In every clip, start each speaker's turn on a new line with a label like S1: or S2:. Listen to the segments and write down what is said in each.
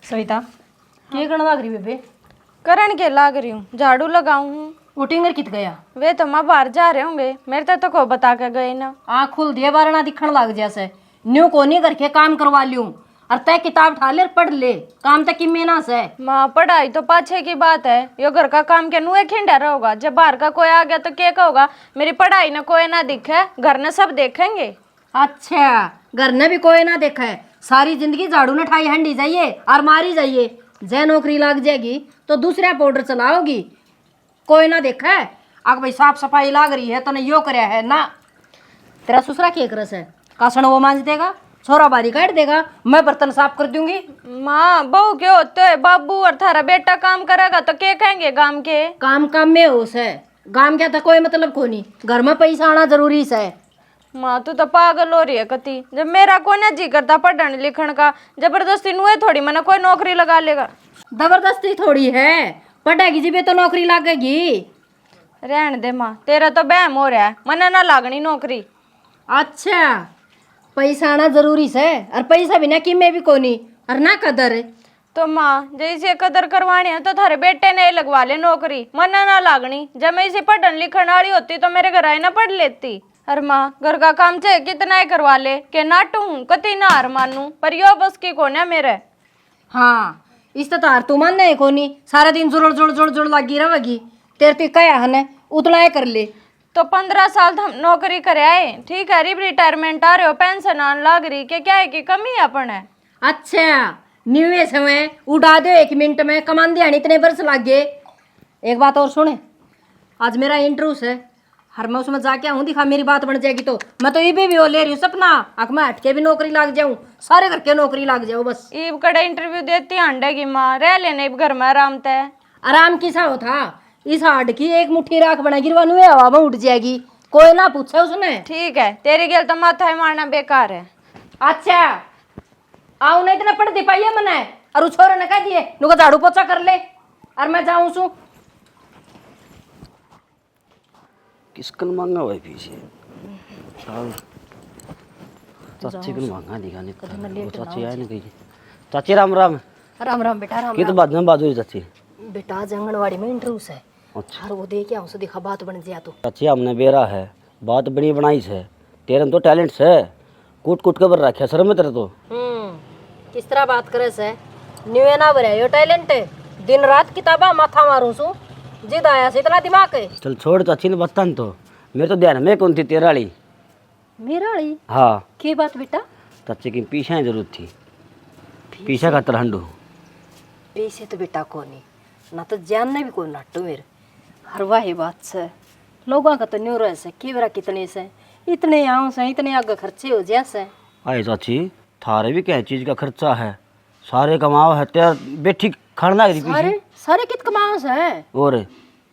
S1: सविता क्या करना लाग रही बेबे?
S2: करण के लाग रही हूँ, झाड़ू लगाऊं हूँ।
S1: उटिंगर कित गया?
S2: वे तो माँ बाहर जा रहे होंगे, मेरे तो को बता के गए ना।
S1: आँख खुल दिए बारना दिखण लाग जैसे न्यू कोनी करके काम करवा लियूं और तय किताब ठा ले और पढ़ ले। काम तक की मेहनत से
S2: माँ पढ़ाई तो पाछे की बात है, यो घर का काम के नुए खिंडा रहोगा। जब बाहर का कोई आ गया तो क्या कहोगा? मेरी पढ़ाई न कोई ना दिखे, घर ने सब देखेंगे।
S1: अच्छा घर ने भी कोई ना देखा है, सारी जिंदगी झाड़ू न ठाई हंडी जाइए और मारी जाइए। जय नौकरी लाग जाएगी तो दूसरा पाउडर चलाओगी, कोई ना देखा है। आग भाई साफ सफाई लाग रही है तो ने यो करया है ना। तेरा ससुरा क्या करस है? कासण वो मांज देगा, छोरा बारी काट देगा, मैं बर्तन साफ कर दूंगी।
S2: माँ बहू क्यों होते है? बाबू और थारा बेटा काम करेगा तो क्या कहेंगे गांव के?
S1: काम काम में होश है, गाम क्या था कोई मतलब को नहीं। घर में पैसा आना जरूरी है।
S2: माँ तू तो पागल हो रही है कती। जब मेरा कोई ना जी करता पढ़ने लिखण का, जबरदस्ती नुए थोड़ी मैंने कोई नौकरी लगा लेगा।
S1: जबरदस्ती थोड़ी है, पढ़ेगी जी तो नौकरी लगेगी।
S2: रहने दे माँ, तेरा तो बहम हो रहा है, मना ना लागनी नौकरी।
S1: अच्छा पैसा आना जरूरी है और पैसा बिना किमे भी कोनी और ना कदर है।
S2: तो माँ जैसे कदर करवानी है तो थारे बेटे ने लगवा ले नौकरी, मना ना लागनी। जब मैं इसे पढ़न लिखण वाली होती तो मेरे घर आई ना पढ़ लेती। अरे माँ घर का काम चाहे कितना ही करवा ले, के नाटू हूँ कति ना हार मानू, पर यो बस की कोने मेरे।
S1: हाँ इस तो तार तू मानना है कोनी, सारा दिन जोड़ जोड़ जोड़ जोड़ लगी रहेगी। तेरे तो कया है उतना ही कर ले।
S2: तो 15 साल तो हम नौकरी करे आए, ठीक है। रिब रिटायरमेंट आ रहे हो, पेंशन आने लग रही, के क्या है कि कमी है अपन है।
S1: अच्छा न्यू समय उड़ा दो 1 मिनट में, कमान दिहानी इतने बरस लग गए। एक बात और सुने, आज मेरा इंटरव्यू है, हर मैं उसमें जाके आऊँ, दिखा मेरी बात बन जाएगी तो मैं तो ये भी वो ले रही हूँ सपना, आख मैं हट के भी नौकरी लग जाऊँ, सारे घर के नौकरी लग जाऊँ बस।
S2: ईब कड़े इंटरव्यू देती अंडे की माँ, रह लेने घर में आराम तय।
S1: आराम किसा हो था, इस हाड की एक मुट्ठी राख बना गिरवानू हवा में उठ जाएगी, कोई ना पूछे उसने।
S2: ठीक है तेरी गेल तो माथा ही मारना बेकार है।
S1: अच्छा आओ नहीं इतना पढ़ दे पाइए मने, और छोरे ने कह दिए नुका झाड़ू पोछा कर ले और मैं जाऊँ सू।
S3: किसकन मांगा हुआ है पीछे साल चाची को मांगा दिखाने वो चाची आए ना कही। चाची राम राम।
S1: राम राम बेटा राम
S3: की तो
S1: राम।
S3: बाद में बाजू चाची।
S1: बेटा आज आंगनवाड़ी में इंटरव्यू है।
S3: अच्छा
S1: और वो दे क्या उसे दिखा बात बन जाए तो।
S3: चाची हमने बेरा है, बात बड़ी बनाई है, तेरे में तो टैलेंट है, कूट कूट के बर रखा सर में तेरे तो।
S1: किस तरह बात करे से न्यूए ना बरे यो टैलेंट है, दिन रात किताबा माथा मारूं सू, जिद आया से इतना दिमाग है।
S3: चल छोड़ चाची ने बता तो, मेरे तो ध्यान में कौन थी तेरा वाली।
S1: मेरा वाली
S3: हाँ
S1: की बात बेटा?
S3: चाची की पीछे जरूरत थी, पीछे का तरहंडू।
S1: पैसे तो बेटा को नहीं ना, तो जानने भी कोई नाटो मेरे हर वाही बात से लोगों का तो न्यू रह से की बरा कितने से इतने आऊँ से इतने आगे खर्चे हो जैसे।
S3: आए चाची थारे भी क्या चीज का खर्चा है, सारे कमाओ है तेरा बेटी खड़ना है
S1: सारे सारे कित कमाओ से
S3: और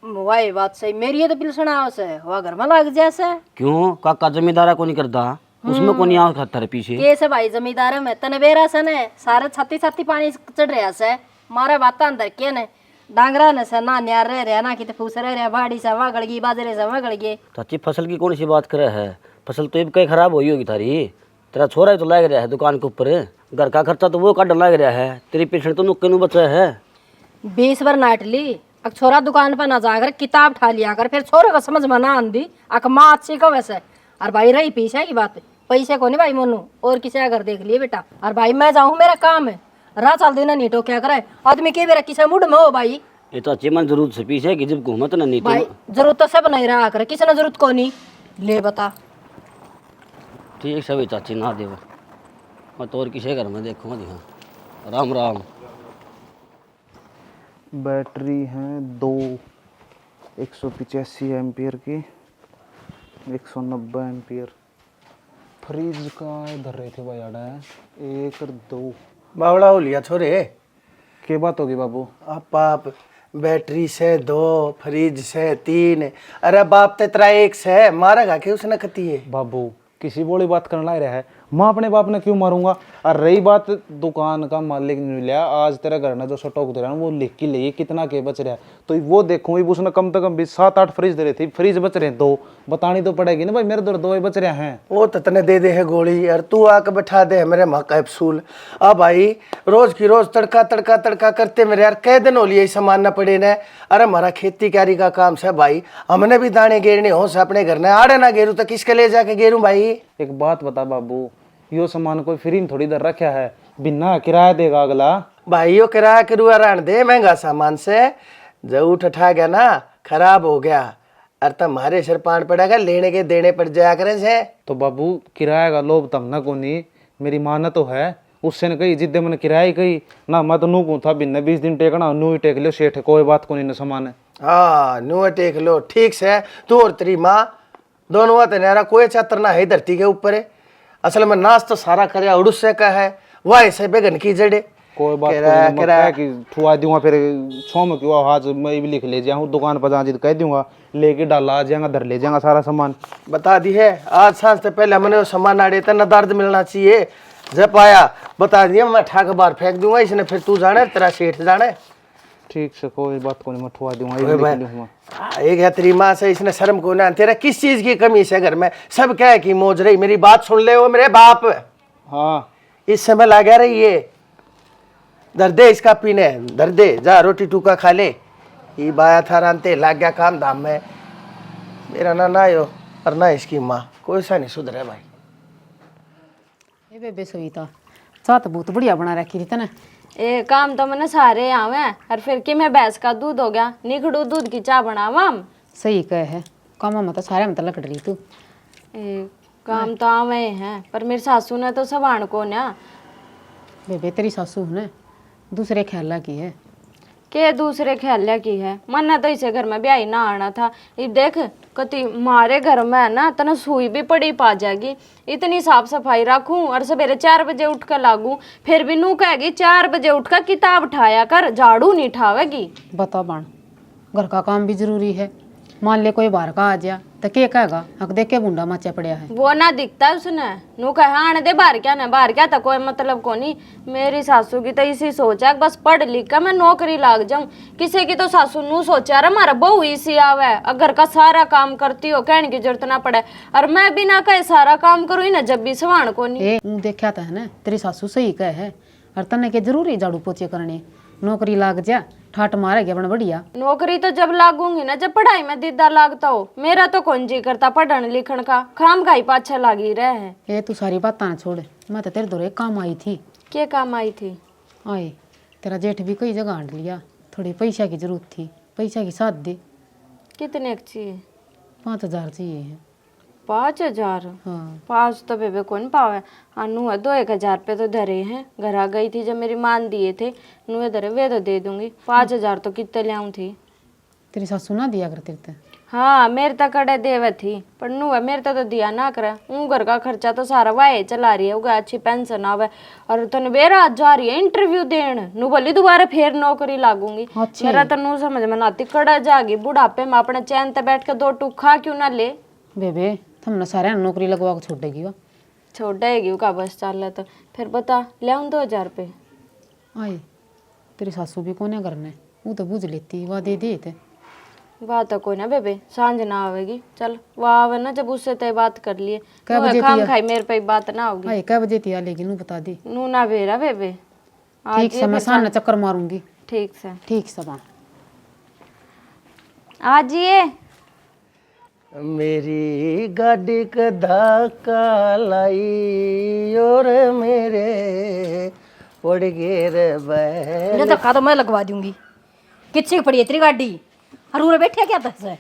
S1: वाही बात सही, मेरी ये तो बिल सुनाओ से वह घर में लग जैसे।
S3: क्यों काका जमींदारा को नहीं करता, उसमें को नहीं आओ खतर पीछे
S1: के से भाई जमींदार में तने बेरा से ने सारे छत्ती छत्ती पानी चढ़ रहा से मारे बात अंदर के ने डांगरा ने से ना न्यार रह रहा ना किते फूस रह रहा, बाड़ी से हवा गड़गी बाजरे से हवा गड़गी।
S3: चाची फसल की कौन सी बात करे है, फसल तो कहीं खराब हुई होगी थारी, तेरा छोरा तो लग रहा है दुकान के ऊपर, घर का खर्चा तो वो काटने लग रहा है, तेरी पेशेंट तो नुक्के नु बचा है।
S1: 20 बार नाट ली, अब छोरा दुकान पर ना जाकर किताब ठा लिया कर, फिर छोरे को समझ में ना आंदी अक माँ अच्छी कब वैसे। और भाई रही पीछे की बात, पैसे को नहीं भाई मोनू और किसी अगर देख लिए बेटा। और भाई मैं जाऊँ मेरा काम है, राह चल देना नहीं तो क्या करे आदमी के बेरा किसी मूड में हो भाई।
S3: ये तो अच्छी मन जरूरत से पीछे कि जब घूमत ना नहीं
S1: भाई
S3: तो
S1: जरूरत तो सब नहीं रहा कर, किसी ने जरूरत को नहीं ले बता।
S3: ठीक सभी चाची ना देव, मैं तो और किसी घर में देखूंगा दिखा। राम राम।
S4: बैटरी हैं 2 185 एम्पियर की, 190 एम्पियर। फ्रिज का इधर रहे थे भाई आड़ा है 1 और 2।
S5: बावड़ा हो लिया छोरे,
S4: के बात होगी बाबू?
S5: आप बैटरी से 2, फ्रिज से 3, अरे बाप ते तेरा 1 से मारेगा कि उसने कती है।
S4: बाबू किसी बोली बात करने लग रहा है, मैं अपने बाप ने क्यों मारूंगा। और रही बात दुकान का मालिक नहीं मिला, आज तेरे घर ने जो स्टॉक दे रहा है वो लिख के ले कितना के बच रहा है, तो वो देखूं उसने कम से कम भी 7-8 फ्रिज दे रही थी, फ्रिज बच रहे हैं 2, बतानी तो पड़ेगी ना भाई, मेरे तो 2 ही बच रहे हैं।
S5: वो ततने दे दे है गोली और तू आके बैठा दे है मेरे माँ कैप्सूल। अब भाई रोज की रोज तड़का तड़का तड़का करते मेरे यार कई दिन हो लिए सामान न पड़े ने। अरे हमारा खेती क्यारी का काम से भाई, हमने भी दाने गेरने हो से अपने घर ने, आड़े ना गेरू तो किसके ले जाके गेरू भाई।
S4: एक बात बता बाबू, यो सामान कोई फ्री में थोड़ी दर रखा है, बिना किराया देगा अगला।
S5: भाई यो किराया करुआ रहने दे, महंगा सामान से जो उठ उठा गया ना खराब हो गया, और तुम्हारे सिर पान पड़ेगा, लेने के देने पड़ जाया करें से।
S4: तो बाबू किराया का लोभ तब ना कोनी, मेरी माँ ने तो है, उससे ने कही जिद्दे मैंने किराया ही कही ना, मैं तो नू कहूँ था बिना 20 दिन टेकना, नू ही टेक लो सेठ, कोई बात को नहीं न सामान है।
S5: हाँ नुआ टेक लो, ठीक से तू और तेरी माँ दोनों आते नारा, कोई छात्र ना है धरती के ऊपर है। असल में नाश तो सारा करे उड़ूसे का है, वह ऐसे बेगन की जड़े।
S4: कोई बात
S5: किराया
S4: को नहीं, कि ठुआ दूंगा फिर छो में क्यों आज मैं भी लिख ले जाऊँ दुकान पर जा कह दूंगा, लेके डाला आ जाएगा, धर ले जाएगा सारा सामान।
S5: बता दी है आज सांझ से पहले हमने वो सामान आड़े था ना, दर्द मिलना चाहिए, जब आया बता दिया मैं ठा के बाहर फेंक दूंगा, इसने फिर तू जाने तेरा सेठ जाने।
S4: ठीक से कोई बात को नहीं, मैं ठुआ दूंगा।
S5: एक है तेरी माँ से, इसने शर्म को ना, तेरा किस चीज की कमी है घर में, सब क्या है कि मौज रही, मेरी बात सुन ले वो मेरे बाप।
S4: हाँ
S5: इस समय लगा रही है, धर दे इसका पीने, धर दे जा रोटी टूका खा ले। ये बाया था रानते लाग गया काम धाम में, मेरा ना यो और ना इसकी माँ, कोई सा नहीं सुधरे भाई।
S6: ए बेबे सोई था, चाह तो बहुत बढ़िया बना रखी थी तने।
S2: ए काम तो मैंने सारे आवे, और फिर कि मैं भैंस का दूध हो गया, निखड़ू दूध की चाय बनावाम।
S6: सही कहे है, काम में तो सारे में तो लकड़ रही तू।
S2: ए काम तो आवे हैं, पर मेरी सासू ने तो सवाण को ना।
S6: बेबे तेरी सासू ने दूसरे ख्याल की है।
S2: के दूसरे ख्याल की है, मन्ना तो इसे घर में ब्याही ना आना था। ये देख कति मारे घर में है ना, तना सुई भी पड़ी पा जाएगी, इतनी साफ सफाई रखूं और सवेरे 4 बजे उठ कर लागू, फिर भी नू कहेगी 4 बजे उठकर किताब उठाया कर, झाड़ू नहीं उठावेगी।
S6: बता बाण, घर का काम भी जरूरी है, मान ले कोई बाहर का आ जा तो के कहेगा, हक देख के बूंदा मचा पड़या है।
S2: वो ना दिखता है उसने, नू कहे आने दे बाहर क्या ना, बाहर क्या था कोई मतलब को नहीं। मेरी सासू की तो इसी सोच है, बस पढ़ लिख कर मैं नौकरी लाग जाऊं। किसी की तो सासू नू सोचा रहा हमारा बहू इसी आवे, घर का सारा काम करती हो, कहने की जरूरत ना पड़े, और मैं बिना कहे सारा काम करूँ ना जब भी सवाण को नहीं।
S6: ए ऊ देखा था है ना, तेरी सासू सही कहे है, और तने के जरूरी झाड़ू पोछे करने, नौकरी लाग जा, ठाट मारेगा बड़ा बढ़िया।
S2: नौकरी तो जब लागूंगी ना जब पढ़ाई में दीदा लागता हो, मेरा तो कौन जी करता पढ़ने लिखण का, खाम खाई पाछा लागी रहे हैं।
S6: ए तू सारी बात ना छोड़, मैं तो तेरे दौरे काम आई थी।
S2: क्या काम आई थी?
S6: आए तेरा जेठ भी कई जगह आंट लिया, थोड़ी पैसा की जरूरत थी, पैसा की साथ दे।
S2: कितने की चाहिए?
S6: 5000 चाहिए है।
S2: 5000?
S6: हाँ
S2: 5 तो बेबे कौन पावे, नू है 2-1000 रुपये तो धरे हैं, घर आ गई थी जब मेरी मान दिए थे, नू धरे वे तो दे दूंगी, 5000 तो कितने ले आऊँ थी।
S6: तेरी सासू ना दिया कर तेरे।
S2: हाँ मेरे तक कड़े देवे थी, पर नू है मेरे तो दिया ना करे, ऊ घर का खर्चा तो सारा वाहे चला रही है, उगा अच्छी पेंशन आवे, और तने बेरा जा रही है इंटरव्यू देन, नू बोली दोबारा फिर नौकरी लागूंगी।
S6: अच्छा।
S2: मेरा तो नू समझ में नाती कड़ा जागी, बुढ़ापे में अपने चैन ते बैठ के 2 टूक खा क्यों ना ले।
S6: बेबे तुमने सारे नौकरी लगवा के छोड़ेगी वो।
S2: छोड़ेगी का बस चल, तो फिर बता ले आऊँ 2000 रुपये।
S6: आए तेरी सासू भी कोने करने, वो तो बुझ लेती, वह दे थे।
S2: बात तो कोई ना बेबे, सांझ ना आवेगी, चल वो आवे ना जब उससे तय बात कर लिए,
S6: क्या
S2: नू है
S6: बजे
S2: खाम
S6: दिया?
S2: खाई मेरे पे बात ना होगी।
S6: आए क्या बजे थी लेकिन वो बता दी।
S2: नू ना भेरा बेबे, आज
S6: ठीक
S2: ये
S6: से मैं
S2: फिर
S6: सामने चक्कर मारूंगी।
S2: ठीक से
S6: ठीक से बा
S2: आज ये
S5: मेरी गाड़ी का धक्का लाई और मेरे उड़ गए रे बैल।
S1: मुझे धक्का तो मैं लगवा दूंगी, कितनी पड़ी है तेरी गाड़ी, और उरे बैठे क्या दस है?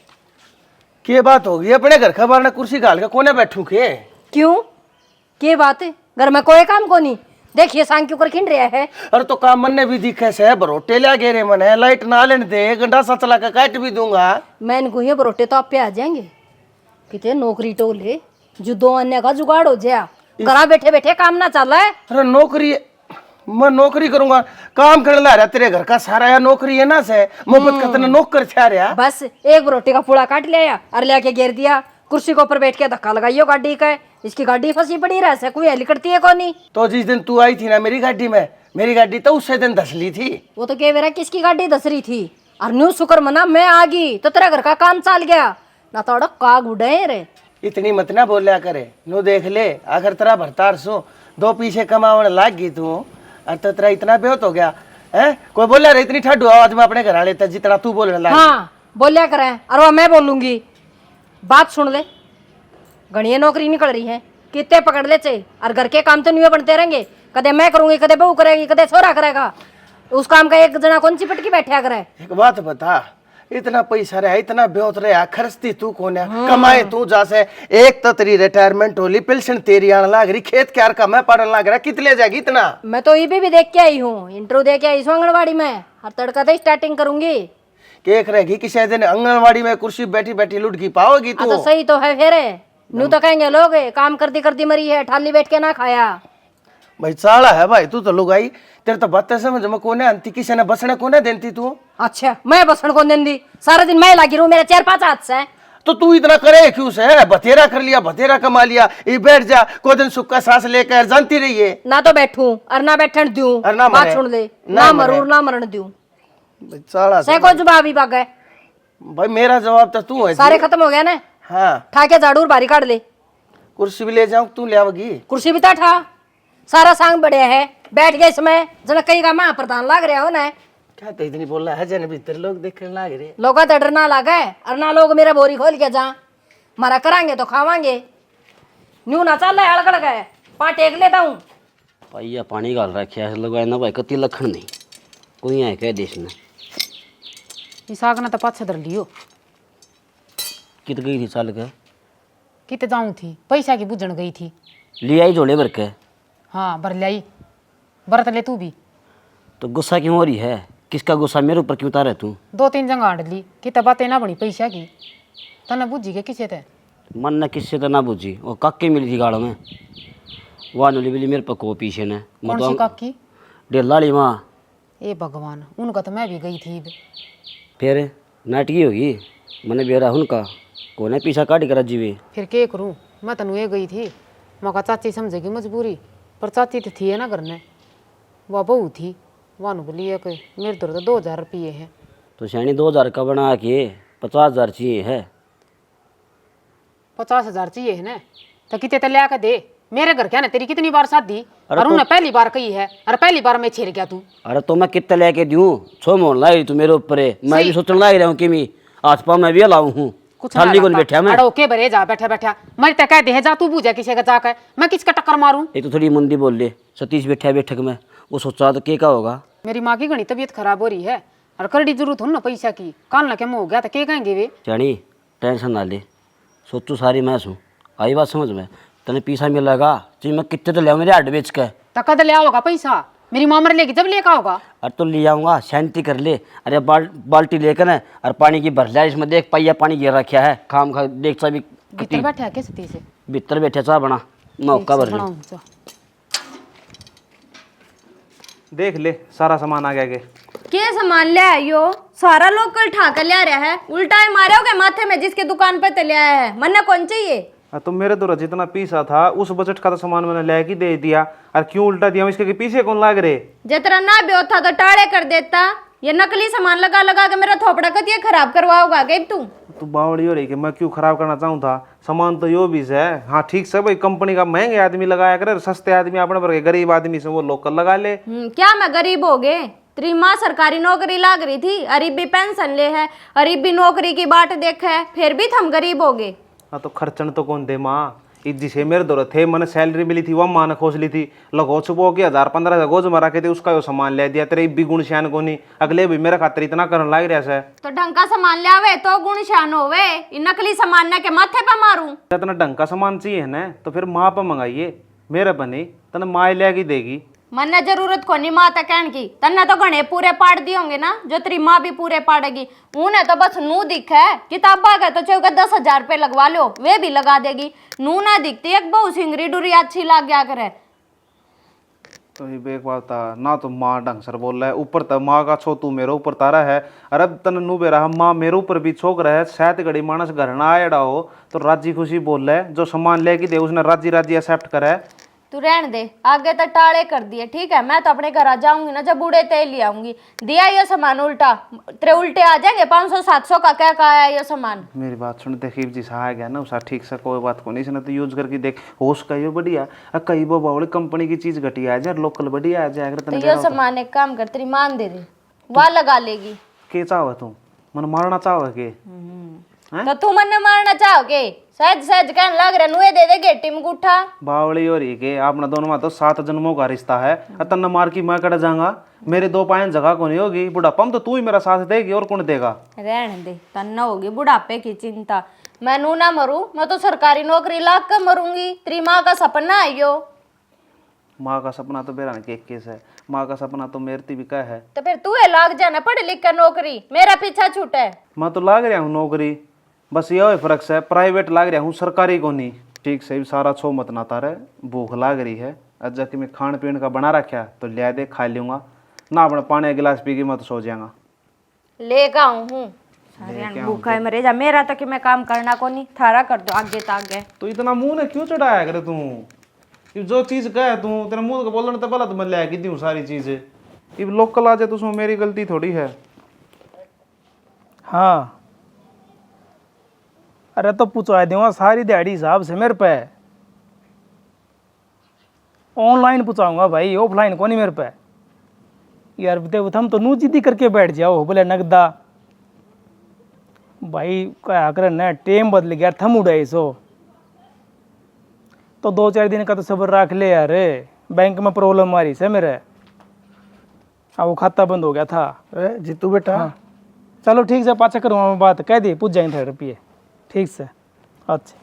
S5: के बात होगी, अपने घर का बारना कुर्सी घाल के कोने बैठू के?
S1: क्यों के बात है, घर में कोई काम को नहीं, देखिए सांग क्यों कर खिंड रहा है।
S5: अरे तो काम मन ने भी दिखे से बरोटे लिया गेरे मन है, लाइट ना लेने दे, गंडा सा चला के काट भी दूंगा।
S1: मैं इनको ये बरोटे तो आप पे आ जाएंगे, कितने नौकरी टोले जो 2 अन्य का जुगाड़ हो जाए, घर बैठे बैठे काम ना चल रहा है।
S5: अरे नौकरी, मैं नौकरी करूंगा, काम कर ला रहा तेरे घर का सारा, या नौकरी है ना से मोहब्बत करते नौकर छा रहा।
S1: बस एक बरोटे का पूड़ा काट लिया और लेके गिर दिया, कुर्सी के ऊपर बैठ के धक्का लगाइयो गाड़ी का, इसकी गाड़ी फंसी पड़ी रह से कोई हेली करती है कौन नहीं।
S5: तो जिस दिन तू आई थी ना मेरी गाड़ी में, मेरी गाड़ी तो उससे दिन धस ली थी।
S1: वो तो कह रहा किसकी गाड़ी दस रही थी और न्यू शुक्र मना मैं आ गई तो तेरा घर का काम चल गया ना तो काग उड़े रे।
S5: इतनी मत ना बोलिया करे, नो देख ले अगर तेरा भरतार सो दो पीछे कमावन लाग गई तू और तो तेरा इतना बेहोत हो गया है। कोई बोला रे इतनी ठंड आवाज में अपने घर आ लेता जितना तू बोलने लगा।
S1: हाँ बोलिया करे और वो मैं बोलूंगी। बात सुन ले, घड़िया नौकरी निकल रही है कितने पकड़ ले चे और घर के काम तो न्यू बनते रहेंगे। कदे मैं करूंगी, कदे बहू करेगी, कदे छोरा करेगा। उस काम का एक जना कौन सी पटकी बैठा करे।
S5: एक बात बता, इतना पैसा रहा इतना बेहोत रहा खर्चती तू कौन है? कमाए तू जैसे एक तो तेरी रिटायरमेंट होली पेंशन तेरी आने लग रही, खेत क्यार का मैं पढ़ने लग रहा, कितने जाएगी इतना?
S1: मैं तो ये भी देख के आई हूँ, इंटरव्यू दे के आई हूँ आंगनबाड़ी में। हर तड़का से स्टार्टिंग करूंगी।
S5: केक रहेगी किसी दिन आंगनबाड़ी में कुर्सी बैठी बैठी लुट की पाओगी तू?
S1: तो सही तो है फिर न्यू तो कहेंगे लोग काम करती करती मरी है, ठाली बैठ के ना खाया।
S5: भाई साला है भाई तू तो लुगाई, तेरे तो बात समझ में कोने आती, किसी ने बसने कोने देती तू?
S1: अच्छा मैं बसन कौन देंदी, सारा दिन मैं लागी रहूं, मेरे 4-5 हाथ से।
S5: तो तू इतना करे क्यों से? बतेरा कर लिया, बतेरा कमा लिया, ये बैठ जा को दिन सुख का सांस लेकर जानती रही है।
S1: ना तो बैठूं और ना बैठन दूं।
S5: और ना
S1: बात
S5: मरे।
S1: सुन ले,
S5: ना
S1: ना
S5: मरे।
S1: मरूर ना मरण दूं।
S5: साला
S1: से को जवाब ही बाग है।
S5: भाई मेरा जवाब तो तू है।
S1: सारे खत्म हो गया ना,
S5: हाँ
S1: ठाके झाड़ू और बारी काट ले।
S5: कुर्सी भी ले जाऊं तू ले आओगी?
S1: कुर्सी भी ता ठा, सारा सांग बढ़िया है, बैठ गए इसमें जना कई का मां प्रधान लाग रहा हो ना।
S5: क्या तो इतनी बोल रहा है जन भीतर लोग देखने लग रहे।
S1: लोग तो डर ना लागे और ना लोग मेरा बोरी खोल के जा मारा करांगे तो खावांगे। न्यू ना चल रहा है गए पा टेक लेता हूँ।
S3: पाइया पानी गाल रखा है लगाए ना भाई कति लखन नहीं कोई है कह देश में।
S6: ये साग ना तो पाछे धर लियो।
S3: कित गई थी चल के?
S6: किते जाऊँ थी, पैसा की बुझन गई थी।
S3: ले आई झोले भर के?
S6: हाँ भर लाई, बरत ले तू भी।
S3: तो गुस्सा क्यों हो रही है? किसका गुस्सा मेरे ऊपर क्यों उतारे तू?
S6: 2-3 जगह आड़ ली, किते बातें ना बनी पैसा की। तने बुझी के किसे थे?
S3: मन ने किससे तो ना बुझी, वो काके मिली थी गाड़ में, वहाँ नली बिली मेरे पर को पीछे ने
S6: कौन सी काकी?
S3: डेलाली माँ।
S6: ए भगवान, उनका तो मैं भी गई थी।
S3: फिर नाटकी होगी मैंने बेरा उनका कोने पीछा काट कर जीवे।
S6: फिर के करूँ, मैं तनु ये गई थी। मौका चाची समझेगी मजबूरी, पर चाची तो थी है ना घर ने, वह बहू थी। वहाँ बोलिए कि मेरे तो 2000 रुपये है।
S3: तो शैनी 2000 का बना के 50,000 चाहिए है।
S6: 50,000 चाहिए है ना, तो कितने तो लिया के दे। मेरे घर क्या ना तेरी कितनी बार शादी,
S3: अरे
S6: और उन्हें पहली बार कही है, और पहली बार मैं छेड़ गया तू।
S3: अरे तो मैं कितने लेके दूँ? 6 मोहन लाई तू मेरे ऊपर है। मैं भी सोचने लग रहा हूँ कि मैं आज पा मैं भी लाऊं हूँ
S6: कुछ
S3: थाली को बैठा मैं।
S6: अरे ओके बरे जा बैठा बैठा मैं तो कह दे जा तू बूझा किसी का जाकर मैं किसका टक्कर मारूं।
S3: ये तो थोड़ी मंदी बोल ले। सतीश बैठा है बैठक में, वो सोचा तो क्या होगा।
S6: मेरी माँ की घनी तबीयत खराब हो रही है और करड़ी जरूरत हो ना पैसा की, कान लगे मुँह हो गया तो क्या कहेंगे वे?
S3: जानी टेंशन ना ले, सोचू सारी मैं सूँ आई बात समझ में। तने पैसा मिलेगा चाहिए मैं कितने तो ले मेरे हट बेच के।
S6: तो कद ले आओगा पैसा? मेरी माँ मर लेगी जब लेकर आओगा।
S3: अरे तो ले आऊँगा, शांति कर ले। अरे बाल्टी लेकर ना और पानी की भर लिया, इसमें देख पाइया पानी गिर रखा है, खाम खा देख सा भी
S6: भीतर बैठा है क्या सती से?
S3: भीतर बैठे चाह बना मौका भर ले।
S6: बनाऊं जा।
S4: देख ले सारा सामान आ गया के।
S2: के सामान ले आयो? सारा लोकल ठाकर ले आ रहा है, उल्टा ही मारे हो माथे में जिसके दुकान पे तो ले आया है। मन्ना कौन चाहिए?
S4: तो मेरे तो जितना पीसा था उस बजट का तो सामान मैंने लेके दे दिया, और क्यों उल्टा दिया? इसके पीछे कौन लाग रहे?
S2: जितना ना भी था तो टाड़े कर देता। ये नकली सामान लगा लगा के मेरा थोपड़ा कतिया खराब करवाओगा के तू
S4: बावड़ी हो रही कि मैं क्यों खराब करना चाहूँ था? सामान तो यो भी है। हाँ ठीक से भाई, कंपनी का महंगे आदमी लगाया करे, सस्ते आदमी अपने पर गरीब आदमी से वो लोकल लगा ले।
S2: क्या मैं गरीब हो गए? तेरी माँ सरकारी नौकरी लाग रही थी, अरीब भी पेंशन ले है, अरीब भी नौकरी की बाट देख है, फिर भी थम गरीब हो गए।
S4: हाँ तो खर्चन तो कौन दे माँ? जिसे मेरे दौर थे मैंने सैलरी मिली थी वो माँ ने खोज ली थी, लगो छुपो के 1000-15 गोज मरा के थे, उसका वो सामान ले दिया। तेरे भी गुण शान को नहीं, अगले भी मेरा खातिर इतना करने लग रहा है।
S2: तो ढंग का सामान ले आवे तो गुण शान होवे, इन नकली सामान ना के माथे पे मारूं।
S4: इतना ढंग का सामान चाहिए ना तो फिर माँ पर मंगाइए, मेरे पर नहीं। तने माँ लेगी देगी।
S2: मन्ने जरूरत को नहीं माँ तक कहन की, तन्ने तो घने पूरे पाड़ दिए होंगे ना, जो तेरी माँ भी पूरे पाड़ेगी। उन्हें तो बस नू दिख है, किताबा का तो चौका 10,000 रुपये लगवा लो, वे भी लगा देगी। नू ना दिखती एक बहु सिंगरी डुरी अच्छी लग गया करे।
S4: तो ये एक बात था ना, तो माँ ढंग से बोल रहा है, ऊपर तक माँ का छो तू मेरे ऊपर तारा है। अरे तन नु बेरा माँ मेरे ऊपर भी छोक रहा है। शायद घड़ी मानस घर ना आएड़ा हो तो राजी खुशी बोल रहा है, जो सामान लेके दे उसने राजी राजी एक्सेप्ट करा है।
S2: तू रहन दे, आगे तक टाले कर दिए ठीक है। मैं तो अपने घर आ जाऊंगी ना, जब बूढ़े तेल ले आऊंगी। दिया ये सामान उल्टा, तेरे उल्टे आ जाएंगे 500-700 का क्या आया ये सामान।
S4: मेरी बात सुन, देखिए जी सा आ गया ना उसा ठीक से कोई बात को नहीं, इसने तो यूज करके देख होश का ये बढ़िया। कई वो बावड़ी कंपनी की चीज घटिया आ जाए, लोकल बढ़िया आ जाए।
S2: तो ये सामान एक काम कर, तेरी मान दे दे, वह लगा लेगी।
S4: के चाहो तू मन मारना चाहो के?
S2: तो तू मन्ने मारना चाहोगे? सहज सहज कहने लग रहा, नुए दे दे गेटी में गुठा।
S4: बावली और के अपना दोनों में तो 7 जन्मों का रिश्ता है। तन मार की मैं कड़ा जाऊंगा, मेरे 2 पायन जगह को नहीं होगी। बुढ़ापा में तो तू ही मेरा साथ देगी, और कौन देगा?
S2: रहने दे, तन्ना होगी बुढ़ापे की चिंता। मैं नू ना मरूं, मैं तो सरकारी नौकरी लाग कर मरूंगी। तेरी माँ का सपना है यो।
S4: माँ का सपना तो बेरा के केस है, माँ का सपना तो मेरे भी का है।
S2: तो फिर तू लाग जाना पढ़ लिख कर नौकरी, मेरा पीछा छूटे।
S4: मैं तो लाग रहा हूँ नौकरी, बस ये फर्क है प्राइवेट लाग रहा हूँ, सरकारी को नहीं। ठीक से सारा छो मत नाता रहे, भूख लाग रही है। अजा कि मैं खान पीन का बना रखा तो लिया दे, खा लूंगा ना। अपना पानी गिलास पी के मैं तो सो जाऊंगा।
S2: लेगा हूँ भूखा है मरे जा। मेरा तो कि मैं काम करना को नहीं, थारा कर दो आगे तक गए।
S4: तो इतना मुंह ने क्यों चढ़ाया करे तू? ये जो चीज कहे तू तेरा मुंह को बोलने तो पहला तो मैं ले दूँ सारी चीजें। ये लोकल आ जाए तो उसमें मेरी गलती थोड़ी है।
S7: हाँ अरे तो पूछवा दूंगा सारी दिहाड़ी हिसाब से मेरे पे। ऑनलाइन पूछाऊंगा भाई, ऑफलाइन को नहीं मेरे पे। यार देव हम तो नू जिद्दी करके बैठ जाओ बोले नगदा भाई क्या कर ना, टेम बदल गया थम उड़ाई सो तो 2-4 दिन का तो सब्र रख ले यार। बैंक में प्रॉब्लम मारी से मेरे, अब वो खाता बंद हो गया था।
S5: अरे जीतू बेटा
S7: हाँ चलो ठीक से पाचा करूँगा मैं बात, कह दी पूछ जाएंगे 1,000 ठीक से। अच्छा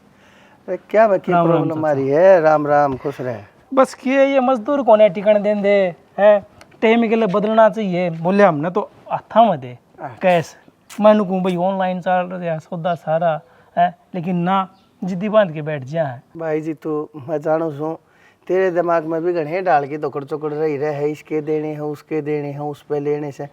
S5: अरे क्या बाकी
S7: राम राम
S5: प्रॉब्लम आ रही है? राम राम खुश रहे।
S7: बस किए ये मजदूर को ने टिकन दें दे है, टाइम के लिए बदलना चाहिए। बोले हमने तो था में दे कैश, मैंने कहूँ भाई ऑनलाइन चल रहा है सौदा सारा है, लेकिन ना जिद्दी बांध के बैठ जा है।
S5: भाई जी तू मैं जानू सू तेरे दिमाग में भी घने डाल के दौकड़ चौकड़ रही रहे, इसके देने हैं उसके देने हैं उस पे लेने से।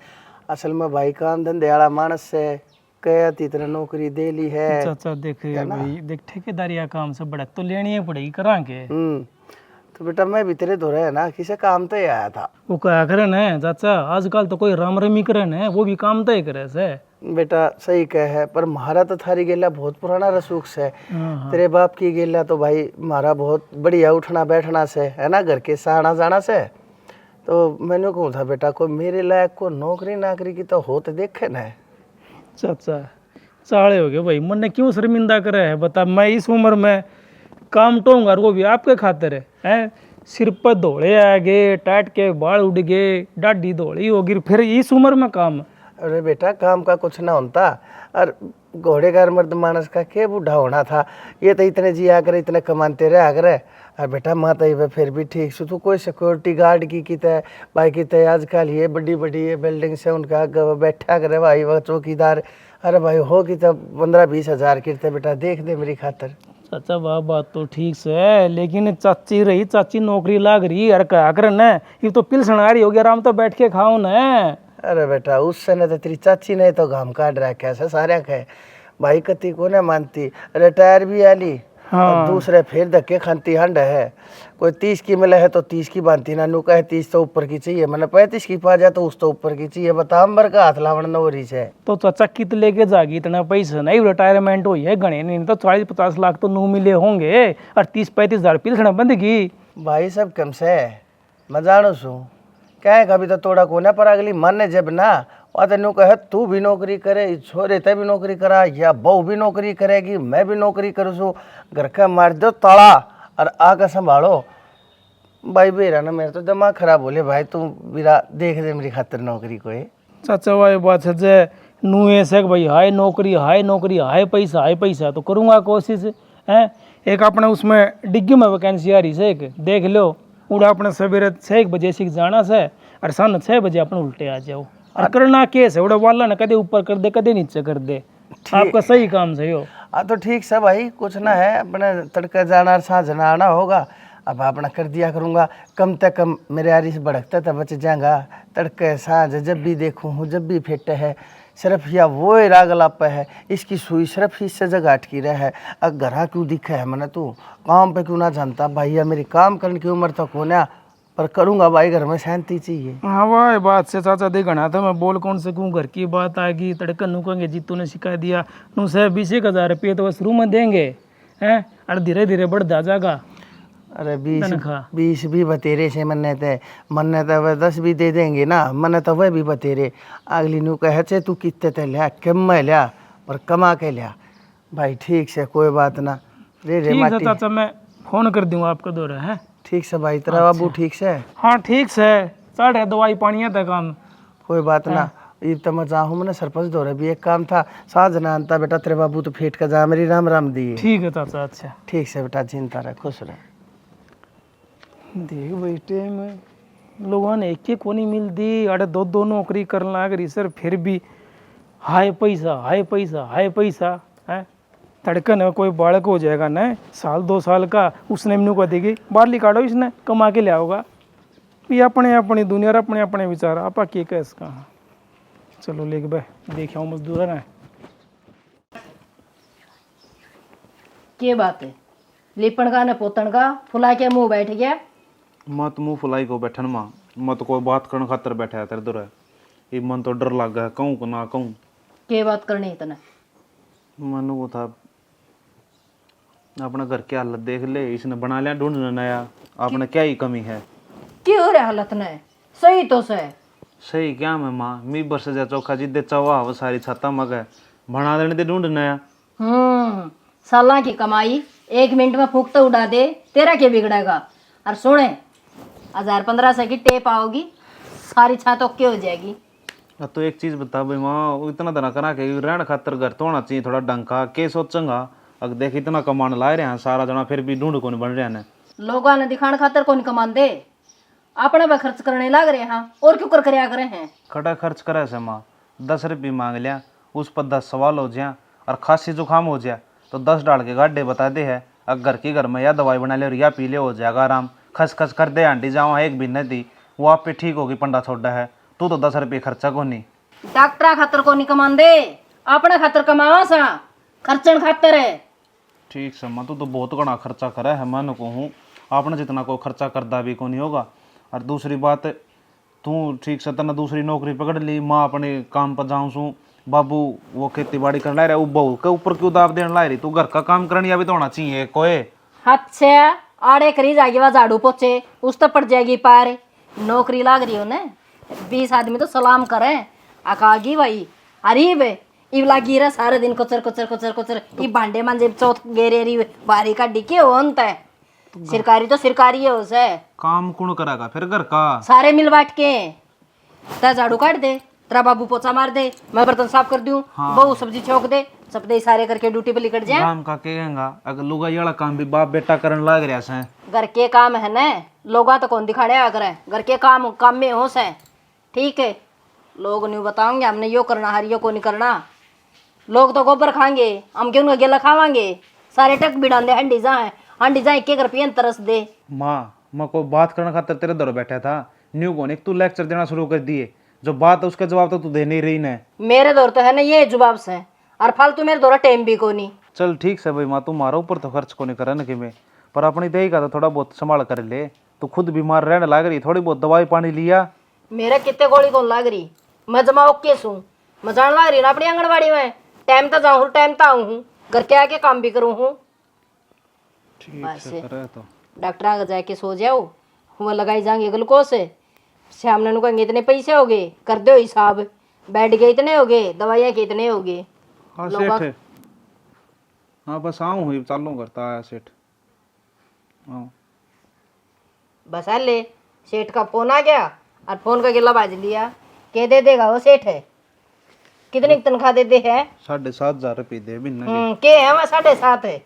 S5: असल में भाई काम धंधे वाला मानस से कहती तरह नौकरी दे ली है।
S7: चाचा देख भाई देख ठेकेदारी का काम से बड़ा तो लेनी ही पड़ेगी करा के।
S5: तो बेटा मैं भी तेरे धोरे है ना, किसे काम तो ही आया था।
S7: वो क्या करे न चाचा, आजकल तो कोई राम रमी करे न, वो भी काम तो ही करे से।
S5: बेटा सही कह है, पर महारा तो थारी गेला बहुत पुराना रसूख से। तेरे बाप की गेला तो भाई मारा बहुत बढ़िया उठना बैठना से है ना, घर के आना जाना से। तो मैंने कहूँ था बेटा कोई मेरे लायक को नौकरी नाकरी की तो हो तो देखे न।
S7: चाचा चाले हो गए भाई, मन ने क्यों शर्मिंदा करे है बता। मैं इस उम्र में काम टोंगा वो भी आपके खातिर है। सिर पर धोड़े आ गए, टाट के बाल उड़ गए, डाढ़ी धोड़ी होगी, फिर इस उम्र में काम।
S5: अरे बेटा काम का कुछ ना होता, और घोड़ेगार मर्द मानस का के बूढ़ा होना था। ये तो इतने जिया करे इतने कमाते रहे करे। और बेटा माता ही फिर भी ठीक से तू कोई सिक्योरिटी गार्ड की कितने भाई कितने आजकल ये बड़ी बड़ी ये बिल्डिंग से उनका बैठा करे भाई वह चौकीदार। अरे भाई हो कि तब 15-20 हज़ार किरते बेटा देख दे मेरी खातर।
S7: चाचा वाह बात तो ठीक से है, लेकिन चाची रही चाची नौकरी लाग रही यार क्या कर न, ये तो पिलसन आ रही होगी आराम तो बैठ के खाओ न।
S5: अरे बेटा उससे न तो तेरी चाची ने तो घाम काट रखा है सारे कहे भाई कति को न मानती, रिटायर भी आली।
S7: हाँ।
S5: और दूसरे फिर धक्के खाती हंड है। कोई 30 की मिले है तो 30 की बांधती ना, नू कहे 30 तो ऊपर की चाहिए, मैंने 35 की पा जाए तो उस तो ऊपर की चाहिए। बता अंबर का हाथ लावण न हो रही है।
S7: तो चाचा कित लेके जागी इतना पैसा नहीं, रिटायरमेंट हुई है गणे नहीं तो 40-50 लाख तो नू मिले होंगे, और 30-35 हज़ार पिलसना बंद की
S5: भाई सब कम से मैं जानू सू क्या है, कभी तो तोड़ा को ना पर अगली मन ने जब ना और तेनू कहे तू भी नौकरी करे, छोरे ते भी नौकरी करा, या बहू भी नौकरी करेगी, मैं भी नौकरी करूँ सू, घर का मार दो ताला और आकर संभालो। भाई बेरा ना मेरा तो दिमाग खराब बोले भाई तू बिरा देख दे मेरी खातिर नौकरी को।
S7: चाचा वाली बात है जे नू ऐसे भाई हाय नौकरी हाय पैसा तो करूँगा कोशिश है। एक अपने उसमें डिग्गी में वैकेंसी आ रही है, एक देख लो। उड़ा अपने सवेरे 6 बजे सीख जाना से और शाम 6 बजे अपने उल्टे आ जाओ। और करना केस है उड़ा वाला ना कदे ऊपर कर दे कदे नीचे कर दे, आपका सही काम सही हो।
S5: हाँ तो ठीक से भाई कुछ ना है, अपने तड़के जाना सांझना आना होगा। अब अपना कर दिया करूँगा, कम से कम मेरे यार इस भड़कता तो बच जाएगा। तड़के साँझ जब भी देखूँ हूँ, जब भी फिट है, सिर्फ या वो राग लाप है, इसकी सुई सिर्फ इससे जगह अटकी रहा है। अब घरा क्यों दिखा है मैंने, तू काम पे क्यों ना जानता भैया, मेरी काम करने की उम्र तक होना, पर करूँगा भाई, घर में शांति चाहिए।
S7: हाँ वाह बात से चाचा दे गणा था, मैं बोल कौन से कहूँ, घर की बात आ गई तड़कन नू कहेंगे जीतू ने सिखा दिया नू से 20,000 रुपये तो शुरू में देंगे हैं, और धीरे धीरे बढ़ जाएगा।
S5: अरे 20
S7: तनख्वाह
S5: 20 भी बतेरे से मन्ने तो वह 10 भी दे देंगे ना, मन्ने तो वह भी बतेरे। अगली नू कहे छे तू कितने ते लिया, कम में लिया और कमा के लिया। भाई ठीक से, कोई बात ना, रे रे
S7: ठीक है
S5: माटी।
S7: चाचा, मैं फोन कर दूंगा आपका दौरा है।
S5: ठीक से भाई, तेरा बाबू ठीक से?
S7: हाँ ठीक से, साढ़े दवाई पानी था काम।
S5: कोई बात ना, ईब तो मैं जाऊँ, मैंने सरपंच दौरे भी एक काम था, साझ ना आनता बेटा, तेरे बाबू तो फेट का जा, मेरी राम राम दी।
S7: ठीक है चाचा, अच्छा
S5: ठीक से बेटा, चिंता रहे, खुश रहे।
S7: देख बेटे में लोगों ने एक को नहीं मिलती, अरे दो दो नौकरी करने लग रही सर, फिर भी हाय पैसा हाय पैसा हाय पैसा है। धड़कन है, कोई बालक हो जाएगा ना 1-2 साल का, उसने मेनू को देगी बाहर निकालो, इसने कमा के लिया होगा। भी अपने अपनी दुनिया और अपने अपने विचार, आपा के कह इसका। चलो लेके भाई देखा हूँ मजदूर है।
S1: के बात है, लिपण का न पोतन का, फुला के मुंह बैठ गया।
S4: मत मुँह फुलाई को बैठन माँ, मत कोई बात करने खातर बैठा है तेरे दूर है। ये मन तो डर लग गया, कहूँ को ना कहूँ।
S1: के बात करनी इतना?
S4: मन वो था अपना घर की हालत देख ले, इसने बना लिया ढूंढ नया, आपने क्या ही कमी है।
S1: क्यों रे हालत ने, सही तो से
S4: सही क्या मैं माँ, मी बरस जा चौखा जिद्दे चवा वो सारी छाता मग है, बना देने दे ढूंढ नया।
S1: साला की कमाई 1 मिनट में फूक तो उड़ा दे, तेरा क्या बिगड़ेगा। और सुने, 1000-1500 की टेप आओगी, सारी छात ओके हो जाएगी।
S4: तो एक चीज बता भाई माँ, वो इतना दना करा के रहने खातर घर तो होना चाहिए थोड़ा ढंग का, के सोचूंगा। अगर देख इतना कमान ला रहे हैं सारा जना, फिर भी ढूंढ को नहीं बन रहे हैं।
S1: लोगों ने दिखाने खातर कौन कमान दे, अपने पे खर्च करने लग रहे हैं, और क्यों कर कर रहे हैं।
S4: खड़ा खर्च करे से माँ, 10 रुपये मांग लिया, उस पर 10 सवाल हो जाए और खांसी जुकाम हो जाए तो 10 डाल के गाड्डे बता दे है। अगर घर घर में या दवाई बना ले और या पी ले, हो जाएगा आराम। खस खस कर दे आंटी जाओ, एक भी नहीं दी, वो आप पे ठीक होगी, पंडा छोड़ा है। तू तो 10 रुपये खर्चा को नहीं।
S1: डॉक्टर खातर को नहीं कमान दे, अपने खातर कमावा सा, खर्चन खातर है।
S4: ठीक से माँ, तू तो बहुत घना खर्चा करे है, मैं को हूँ आपने जितना को खर्चा करदा भी को नहीं होगा। और दूसरी बात, तू ठीक से तना दूसरी नौकरी पकड़ ली, माँ अपने काम पर जाऊँ सू, बाबू वो खेती बाड़ी करने ला रहा है, बहू के ऊपर क्यों दाब देने ला रही। तू घर का काम करनी अभी तो होना चाहिए कोई।
S1: हाथ से आड़े करी जाएगी, वह झाड़ू पोछे उस तो पड़ जाएगी पार। नौकरी लाग रही हो ना, 20 आदमी तो सलाम करे, आकागी भाई अरे बे इवला गिरा सारे दिन कुचर कुचर कुचर कुचर, ये भांडे मांजे चौथ गेरे री बारी का डिके हो है। सरकारी तो सरकारी है, उसे
S4: काम कौन करेगा फिर घर का?
S1: सारे मिल बांट के, ता झाड़ू काट दे, तेरा बाबू पोछा मार दे, मैं बर्तन साफ कर दूं, बहू सब्जी छोक दे, सब दे सारे करके ड्यूटी पे निकट जाए।
S4: काम का कहेगा, अगर लोग ये वाला काम भी बाप बेटा करने लग रहा है।
S1: घर के काम है ना, लोग तो कौन दिखाड़े आ करे, घर के काम में हो से। ठीक है, लोग नहीं बताओगे हमने यो करना हरियो को नहीं करना। लोग तो गोबर खाएंगे, हम क्यों उनका गेला खावांगे। सारे टक भी डाल दे, हंडी जा एक घर पे तरस दे।
S4: माँ मैं कोई बात करने खातर तेरे दर बैठा था, न्यू को एक तू लेक्चर देना शुरू कर दिए, जो बात है उसका जवाब तो तू दे नहीं रही ने।
S1: मेरे दौर तो है ना ये जवाब से, और फालतू मेरे दौरा टाइम भी को नहीं।
S4: चल ठीक से भाई माँ, तू मारो ऊपर तो खर्च को नहीं करे ना कि मैं, पर अपनी दही का तो थोड़ा बहुत संभाल कर ले। तू खुद बीमार रहने लग रही, थोड़ी बहुत दवाई पानी लिया।
S1: मेरे कितने गोली कौन लाग रही, मैं जमा ओके सू, मैं जान लाग रही ना अपनी आंगनबाड़ी में, टाइम तो जाऊँ टाइम तो आऊँ हूँ, घर के आके काम भी करूँ हूँ।
S4: तो
S1: डॉक्टर आगे जाके सो जाओ, हुआ लगाई जाएंगे ग्लूकोज से। श्याम ने कहेंगे इतने पैसे हो गए, कर दो हिसाब, बेड के इतने हो गए, दवाइयाँ के इतने हो गए।
S4: हाँ सेठ, हाँ बस आऊँ हुई चालू करता है सेठ।
S1: बस ले, सेठ का फोन आ गया और फोन का गिला बाज लिया, के दे देगा वो सेठ है। कितनी तनख्वाह देते हैं?
S4: 7,500 रुपये दे महीने के।
S1: के है मैं 7.5 है।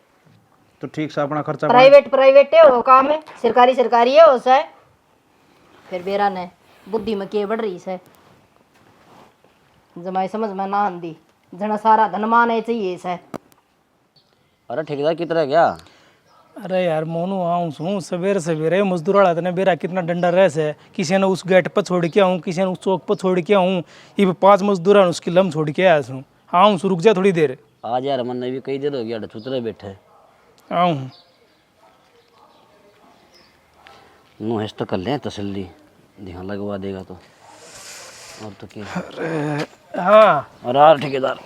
S4: तो ठीक से अपना खर्चा
S1: प्राइवेट है वो काम है, सरकारी है उसे। फिर बेरा ने बुद्धि में के बढ़ रही से, जमाई समझ में ना आंदी, जना सारा धन माने चाहिए से।
S3: अरे ठेकेदार कितना गया?
S7: अरे यार मोनू आऊँ सू सवेरे सवेरे मजदूर वाला तने बेरा कितना डंडा रह है। किसी ने उस गेट पर छोड़ के आऊँ, किसी ने उस चौक पर छोड़ के आऊँ। ये 5 मजदूर उसकी लम छोड़ के आया हूँ। आऊँ सू, रुक जा थोड़ी देर।
S3: आज यार मन ने भी कई देर हो गया चुतरे बैठे।
S7: आऊँ
S3: नो हेस्ट तो कर लें तसल्ली, ध्यान लगवा देगा तो। और तो क्या।
S7: हाँ
S3: और यार ठेकेदार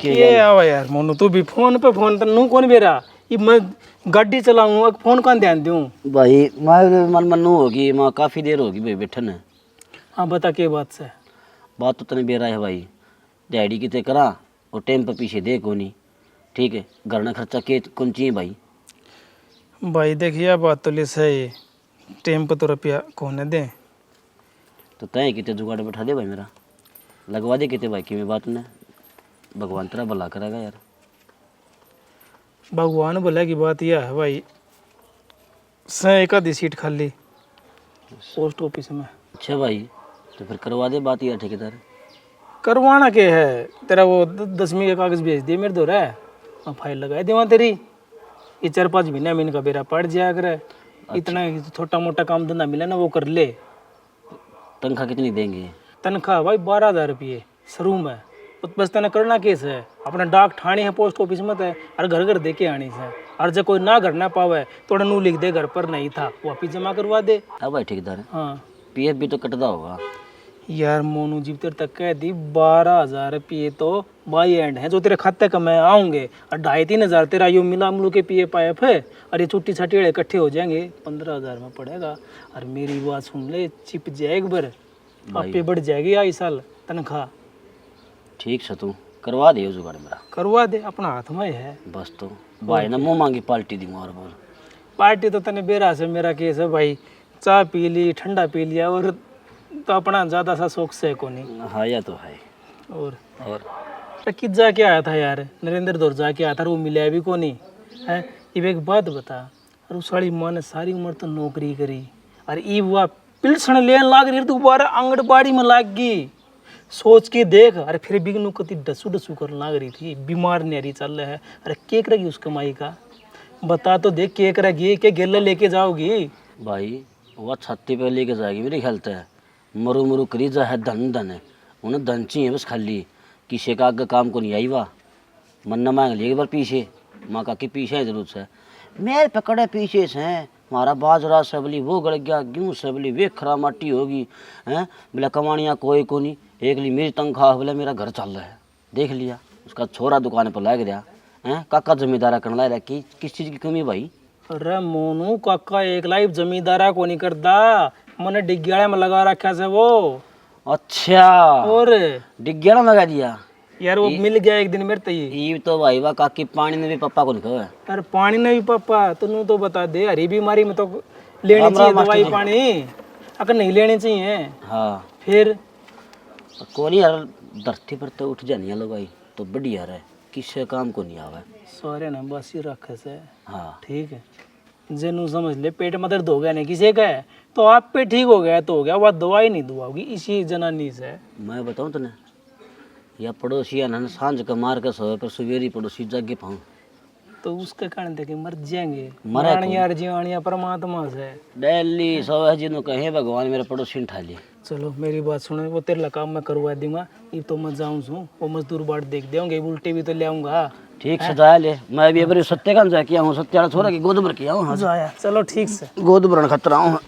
S7: ये आवा यार मोनू, तू भी फोन पे फोन तो नू कौन बेरा। ये मैं गाड़ी चलाऊँ, फोन कौन ध्यान दूँ
S3: भाई। मैं मन मनु होगी, मैं काफ़ी देर होगी भाई बैठे ने।
S7: हाँ बता के बात से।
S3: बात तो तने बेरा है भाई, डैडी कितने करा और टाइम पर पीछे दे कोनी। ठीक है, घर ना खर्चा के कौन चाहिए भाई।
S7: भाई देखिए बात तो ले सही, टाइम पर तो रुपया कौन दे।
S3: तो तय कितने जुगाड़ बैठा दे भाई, मेरा लगवा दे कितने भाई की मैं बात ने। भगवान तेरा भला करेगा यार।
S7: भगवान बोला की बात यह है भाई, से एक आधी सीट खाली पोस्ट ऑफिस में।
S3: अच्छा भाई, तो फिर करवा दे बात यार ठेकेदार।
S7: करवाना के है तेरा वो 10वीं के कागज भेज दिए मेरे दो रे, मैं फाइल लगा दे वहाँ तेरी। ये 4-5 महीने में इनका बेरा पड़ जाया करे। इतना छोटा मोटा काम धंधा मिले ना वो कर ले।
S3: तनख्वाह कितनी देंगे।
S7: तनख्वाह भाई 12,000 रुपये शुरू में। बस तेना करना केस है, अपना डाक ठाणी है पोस्ट ऑफिस में है, और घर घर दे के आनी है। और जब कोई ना घर ना पावे तो नू लिख दे घर पर नहीं था, वापिस जमा करवा दे।
S3: अब भाई ठेकेदार
S7: हाँ
S3: पीएफ भी तो कटदा होगा।
S7: यार मोनू जी तेरे तक कह दी 12,000 रुपये तो बाई एंड है जो तेरे खाते का मैं आऊँगे, और 2,500-3,000 तेरा यो मिला मिलू के पीएफ आएफ है, और ये छुट्टी छाटी इकट्ठे हो जाएंगे 15,000 में पड़ेगा। और मेरी बात सुन ले, चिप जाए एक बार आपे बढ़ जाएगी आई साल तनख्वाह।
S3: ठीक है, तू करवा दे जुगाड़ मेरा।
S7: करवा दे, अपना हाथ में है
S3: बस तो भाई ना मुँह मांगी पार्टी दी और बोल।
S7: पार्टी तो तने बेरा से मेरा केस है भाई, चाय पी ली ठंडा पी लिया, और तो अपना ज़्यादा सा शौक से को नहीं।
S3: हाँ या तो है।
S7: और कित जाके आया था यार, नरेंद्र दौर जाके आया था, वो मिला भी को नहीं है। ये एक बात बता, और उस साड़ी माँ ने सारी उम्र तो नौकरी करी, और ई वह पिलसण लेन लाग रही दोबारा आंगनबाड़ी में लाग गई। सोच के देख, अरे फिर भी नू कति डसू डसू कर लाग रही थी, बीमार नहीं चल रहा है। अरे के करेगी उस कमाई का, बता तो देख के करेगी, के गेले लेके जाओगी
S3: भाई। वह छत्ती पे लेके जाएगी मेरे ख्याल से। मरु मरु करी जा है, धन धन है उन्हें, धन चाहिए बस खाली। किसी का आगे काम को नहीं आई वाह, मन न मांग लिया एक बार पीछे। माँ का कि पीछे है जरूर से, मेरे पकड़े पीछे से हैं। हमारा बाजरा सबली वो गड़ गया, गेहूँ सबली वे खरा माटी होगी हैं। बोला कमानियाँ कोई को नहीं, एक ली मेरी तनख्वाह, बोले मेरा घर चल रहा है। देख लिया उसका छोरा दुकान पर लग गया हैं, काका जमींदारा करने लग रहा कि किस चीज़ की कमी भाई।
S7: अरे मोनू काका एक लाइफ जमींदारा को नहीं करता, मैंने डिग्गियाड़े में लगा रखा से वो।
S3: अच्छा,
S7: और
S3: डिग्गिया ना लगा दिया
S7: यार वो मिल गया एक दिन मेरे तय।
S3: ये तो भाई वाह काकी पानी ने भी पापा को नहीं कहा।
S7: अरे पानी नहीं पापा, तू तो बता दे, हरी बीमारी में तो लेनी चाहिए दवाई पानी, अगर नहीं लेनी चाहिए।
S3: हाँ
S7: फिर
S3: कोनी यार, धरती पर तो उठ जानी है लोग भाई, तो बढ़िया रहे, किसी काम को नहीं आवे।
S7: सारे ना बस ही रखे से।
S3: हाँ
S7: ठीक है, जेनू समझ ले पेट में दर्द हो गया नहीं किसी का है, तो आप पे ठीक हो गया तो हो गया, वह दवाई नहीं दुआओगी इसी जनानी से।
S3: मैं बताऊँ तने, या पड़ोसी या ना सांझ का मार कर सोए पर सुवेरी पड़ोसी जागे पाऊँ
S7: तो उसके कारण देखे मर जाएंगे।
S3: मरे
S7: मरणिया जीवानिया परमात्मा से।
S3: डेली सौ जिन्हों कहे भगवान मेरे पड़ोसी ने ठा लिए।
S7: चलो मेरी बात सुनो, वो तेरे काम मैं करवा दूंगा, ये तो मैं जाऊँ सू, वो मजदूर बाट देख देंगे, उल्टे भी तो ले आऊँगा।
S3: ठीक से जाया ले, मैं भी अभी सत्य काम जा किया हूँ, सत्या छोरा की गोद भर किया हूँ। हाँ
S7: जाया, चलो ठीक से।
S3: गोद भरन खतरा हूँ।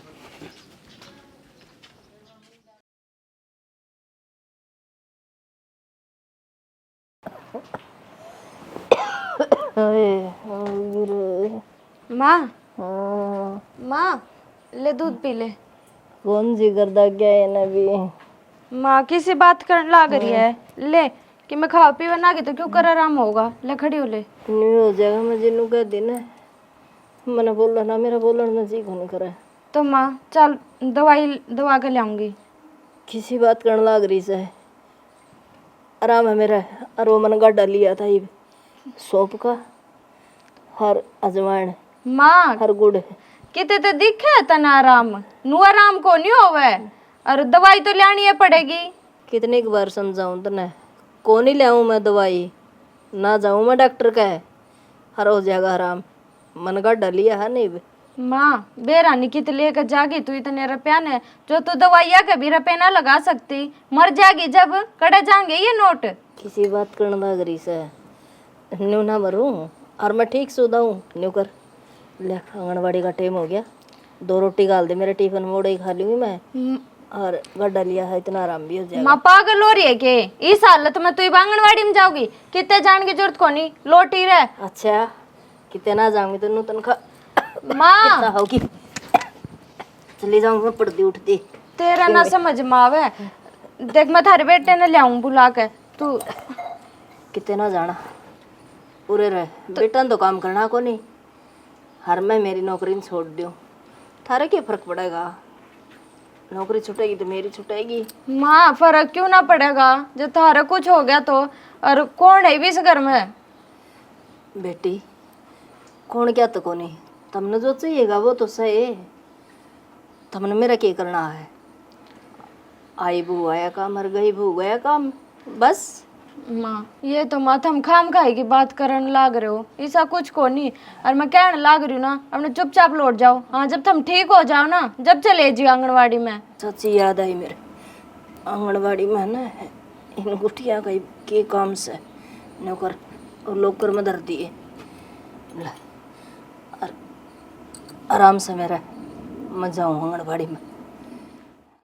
S2: माँ माँ ले दूध पी ले।
S1: कौन जी करदा क्या है ना भी।
S2: माँ किसी बात करने लाग रही है, ले कि मैं खा पी बना के तो क्यों कर आराम होगा, ले खड़ी हो ले।
S1: नहीं हो जाएगा, मैं जिन्नू कह दी ना, मैंने बोला ना, मेरा बोलन में जी नहीं करे।
S2: तो माँ चल दवा के ले आऊंगी।
S1: किसी बात करने लाग रही से, आराम है मेरा। और वो मैंने गड्ढा लिया था ये सौंप का, हर अजवाइन
S2: माँ
S1: हर गुड़।
S2: किते तो दिखे तना आराम, नु आराम को नहीं होवे, और दवाई तो लेनी है पड़ेगी।
S1: कितनी की बार समझाऊं तने, कौन ही ले आऊं मैं दवाई, ना जाऊं मैं डॉक्टर का है, हर हो जाएगा आराम। मन का डलिया है नहीं।
S2: माँ बेरानी कित लेकर जागी तू इतने रुपया ने, जो तू दवाइया के भी रुपये ना लगा सकती, मर जाएगी जब कड़े जाएंगे ये नोट।
S1: किसी बात करने लग रही से न्यू ना मरूं और मैं ठीक सुधा हूँ न्यू कर ले। आंगनबाड़ी का टाइम हो गया, 2 रोटी गाल दे मेरे टिफिन में, उड़े ही खा लूंगी मैं और गड्ढा लिया है, इतना आराम भी हो जाएगा।
S2: माँ पागल हो रही है के? इस हालत में तू आंगनवाड़ी में जाओगी? कितने जाने की जरूरत को नहीं, लोटी रहे।
S1: अच्छा कितने ना जाऊंगी तो नूतन खा
S2: माँ
S1: कितना होगी, चली जाऊंगी मैं पड़ती उठती।
S2: तेरा ना समझ में आवे। देख मैं थारे बेटे ने ले आऊं बुला के, तू
S1: कितने ना जाना पूरे रहे। बेटा तो काम करना को नहीं, हर मैं मेरी नौकरी न छोड़ दूँ, थारे क्या फर्क पड़ेगा? नौकरी छुटेगी तो मेरी छुटेगी।
S2: माँ फर्क क्यों ना पड़ेगा, जब थारा कुछ हो गया तो? और कौन है भी इस घर में?
S1: बेटी कौन क्या तो को नहीं, तुमने जो चाहिएगा वो तो सही। तुमने मेरा क्या करना है? आई बू आया काम, मर गई बू गया काम, बस।
S2: माँ ये तो माथम खाम खाई की बात करने लाग रहे हो, ऐसा कुछ को नहीं। और मैं कहने लाग रही हूँ ना, अपने चुपचाप लौट जाओ। हाँ जब तुम ठीक हो जाओ ना, जब चले जी आंगनवाड़ी में।
S1: सच्ची याद आई मेरे, आंगनबाड़ी में ना इन गुटिया का के काम से नौकर और लोकर में धर दिए। आराम से मेरा मैं जाऊँ आंगनबाड़ी में।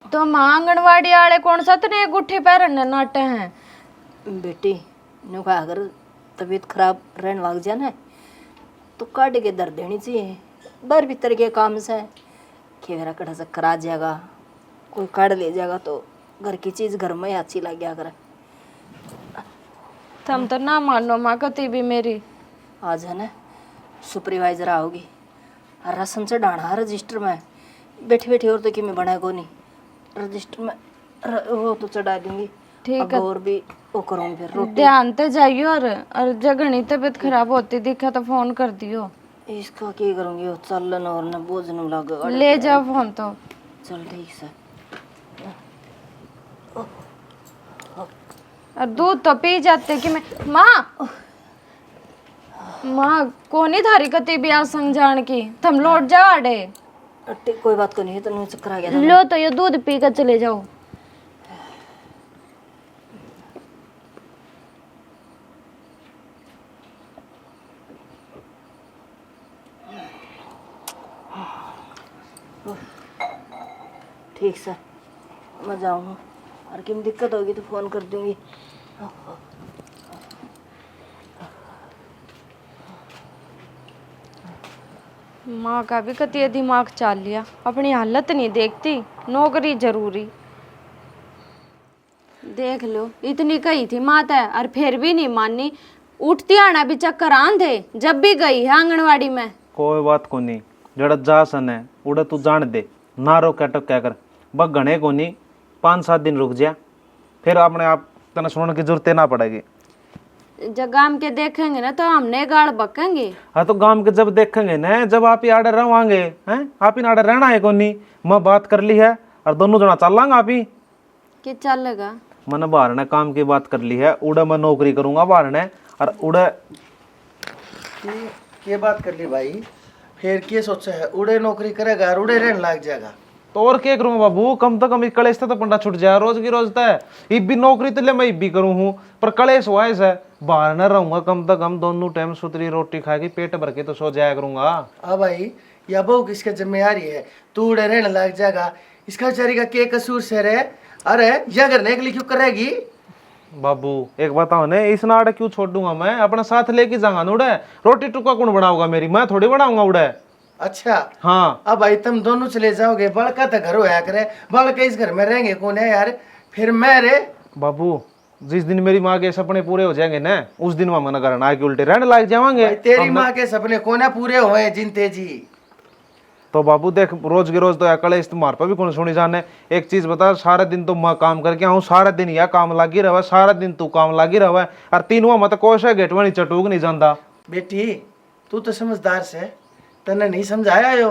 S2: तो माँ आंगनवाड़ी वाले कौन सा तेरे गुट्ठी पैरने नाटे हैं?
S1: बेटी नो का अगर तबीयत खराब रहने लग जाए ना तो काट के दर देनी चाहिए। बार भीतर के काम से कि मेरा कड़ा चक्कर आ जाएगा, कोई काट ले जाएगा तो घर की चीज़ घर में ही अच्छी लग गया करे।
S2: तुम तो ना मानो माँ कती भी मेरी।
S1: आज है ना सुपरवाइजर आओगी और राशन से डाना रजिस्टर में बैठी बैठी, और तो कि मैं बनाए को नहीं रजिस्टर में वो तो चढ़ा दूंगी।
S2: ठीक है,
S1: और भी वो करूँगी फिर रोटी।
S2: ध्यान ते जाइयो। और जब घनी तबीयत खराब होती दिखा तो फोन कर दियो।
S1: इसका क्या करूँगी, वो चलन और न बोझ न लगे।
S2: ले जाओ फोन तो।
S1: चल ठीक से।
S2: और दूध तो पी जाते कि मैं। माँ माँ कोनी थारी कती भी आ संग जान की, तुम लौट जाओ आडे।
S1: कोई बात को नहीं है, तो चक्कर आ गया था।
S2: लो तो ये दूध पी कर चले जाओ।
S1: ठीक से मैं जाऊँ, और किम दिक्कत होगी तो फ़ोन कर दूँगी।
S2: माँ का भी कती दिमाग चाल लिया, अपनी हालत नहीं देखती, नौकरी जरूरी। देख लो इतनी कही थी माता और फिर भी नहीं मानी। उठती आना भी चक्कर आंधे जब भी गई है आंगनवाड़ी में।
S4: कोई बात को नहीं, जड़ा जा सन है उड़ा तू जान दे, ना रोक टक क्या कर बस घने को नहीं, 5-7 दिन रुक जा, फिर अपने आप तना सुनने की जरूरत ना पड़ेगी।
S2: जब गांव के देखेंगे ना तो हमने गाड़ बकेंगे।
S4: हाँ तो गांव के जब देखेंगे ना, जब आप ही आड़े रहोगे हैं, आप ही आड़े रहना है को नहीं। मैं बात कर ली है और दोनों जना चल लांगा आप ही
S2: कि चलेगा।
S4: मैंने बाहर ने काम की बात कर ली है, उड़े मैं नौकरी करूंगा बाहर ने, और उड़े
S5: ये बात कर ली भाई, फिर क्या सोचा है? उड़े नौकरी करेगा और उड़े रहने लग जाएगा
S4: तो और क्या करूँ बाबू, कम से कम कलेश तो पंडा छुट जाए, रोज की रोज है। इब भी नौकरी तो ले मैं इब भी करूँ हूँ, पर कलेश हुआ है बाहर न रहूंगा, कम से कम दोनों टाइम सुतरी रोटी खा के पेट भर के तो सो जाया करूंगा।
S5: हाँ भाई, या बहू किसके जिम्मेदारी है? तू उड़े रहने लग जाएगा, इसका बेचारी का क्या कसूर से रे? अरे यह करने के लिए क्यों करेगी?
S4: बाबू एक बताओ ने, इस नाड़े क्यों छोड़ दूंगा मैं, अपना साथ लेके जाऊंगा ना उड़े। रोटी टुक्का कौन बनाऊंगा मेरी, मैं थोड़ी बनाऊंगा उड़े।
S5: अच्छा
S4: हाँ
S5: अब भाई तुम दोनों चले जाओगे, बड़का तो घर होया करे, बड़का इस घर में रहेंगे कौन है यार? फिर मैं रे
S4: बाबू, जिस दिन मेरी माँ के सपने पूरे हो जाएंगे ना, उस दिन मैं घर ना के उल्टे रहने लग जाएंगे।
S5: तेरी माँ के सपने कौन है पूरे हुए जिनते जी?
S4: तो बाबू देख, रोज के रोज तो या कलेश तुम्हारे पर भी कौन सुनी जाने। एक चीज बता, सारा दिन तो मैं काम करके आऊँ, सारा दिन या काम लागी रहा, सारा दिन तू काम लागी रहा, और तीनों मत कोश है गेटवा नहीं चटूक नहीं जाता।
S5: बेटी तू तो समझदार से, तने नहीं समझाया यो?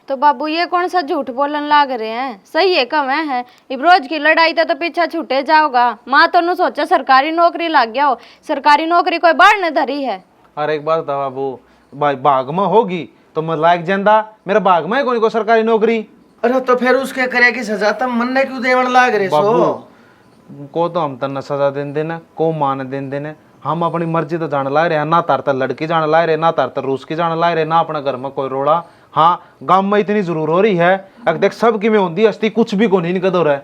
S2: तो बाबू ये कौन सा झूठ बोलन लाग रहे हैं? सही है कम है इब रोज की लड़ाई तो पीछा छूटे जाओगा। माँ तो नु सोचा सरकारी नौकरी लग गया हो, सरकारी नौकरी कोई बाढ़ ने धरी है।
S4: अरे एक बात था बाबू, भाई भाग में होगी तो मैं लायक जांदा, मेरे भाग में कोई को सरकारी नौकरी।
S5: अरे तो फिर उसके करे की सजा तब मन ने क्यों देवन लाग रहे सो?
S4: बाबू को तो हम तना सजा देन देना, को मान देन देने। हम अपनी मर्जी तो जान ला रहे हैं, ना तार लड़की जान ला रहे, ना तार रूस की जान ला रहे, ना अपने घर में कोई रोड़ा। हाँ गांव में इतनी जरूर हो रही है, अगर देख सब की में होती हस्ती कुछ भी को नहीं कदर है।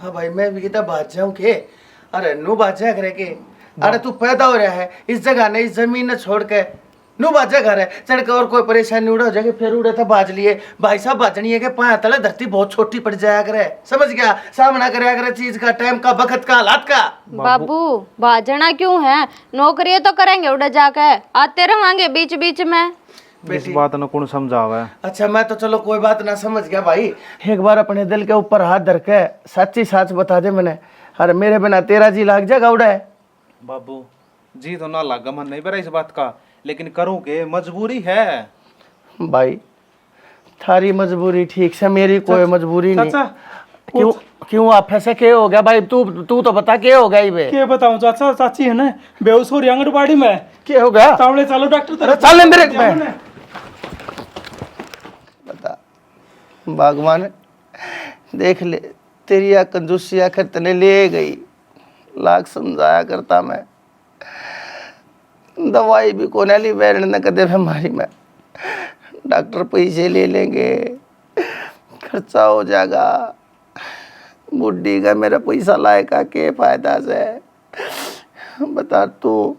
S5: हाँ भाई मैं भी कितना बात जाऊं के, अरे नू बाजा करे के, अरे तू पैदा हो रहा है इस जगह ने, इस जमीन ने छोड़ के नू बाजा घर है चढ़ के, और कोई परेशानी उड़ा हो जाएगी फिर उड़े था बाज लिए। भाई साहब बाजनी है कि पाया तले धरती बहुत छोटी पड़ जाया करे, समझ गया, सामना कराया करे चीज का, टाइम का, वक्त का, हालात का।
S2: बाबू भाजना क्यों है, नौकरी तो करेंगे उड़े जाके, आते रहेंगे बीच बीच में।
S4: इस बात न कौन समझावा है।
S5: अच्छा मैं तो चलो कोई बात ना समझ गया भाई, एक बार अपने दिल के ऊपर हाथ धर के सच्ची साच बता दे मैंने, अरे मेरे बिना तेरा जी लाग जाएगा उड़ा है।
S4: बाबू जी तो ना लागा, मन नहीं बरा इस बात का, लेकिन करूँ के मजबूरी है।
S5: भाई थारी मजबूरी ठीक से, मेरी कोई मजबूरी नहीं। क्यों क्यों आप ऐसे के हो गया भाई? तू तो बता के हो गया ही बे?
S7: क्या बताऊं चाचा, चाची है ना बेहोश हो रही आंगनबाड़ी में।
S5: क्या हो गया?
S7: तावड़े चलो डॉक्टर
S5: अरे चल अंदर में बता। भगवान देख ले तेरी या कंजूसी आखिर तने ले गई, लाख समझाया करता मैं, दवाई भी कोने ली बैरण न कदे बीमारी में, डॉक्टर पैसे ले लेंगे, खर्चा हो जाएगा, बुढ़ी का मेरा पैसा लाए का के फायदा से? बता तू।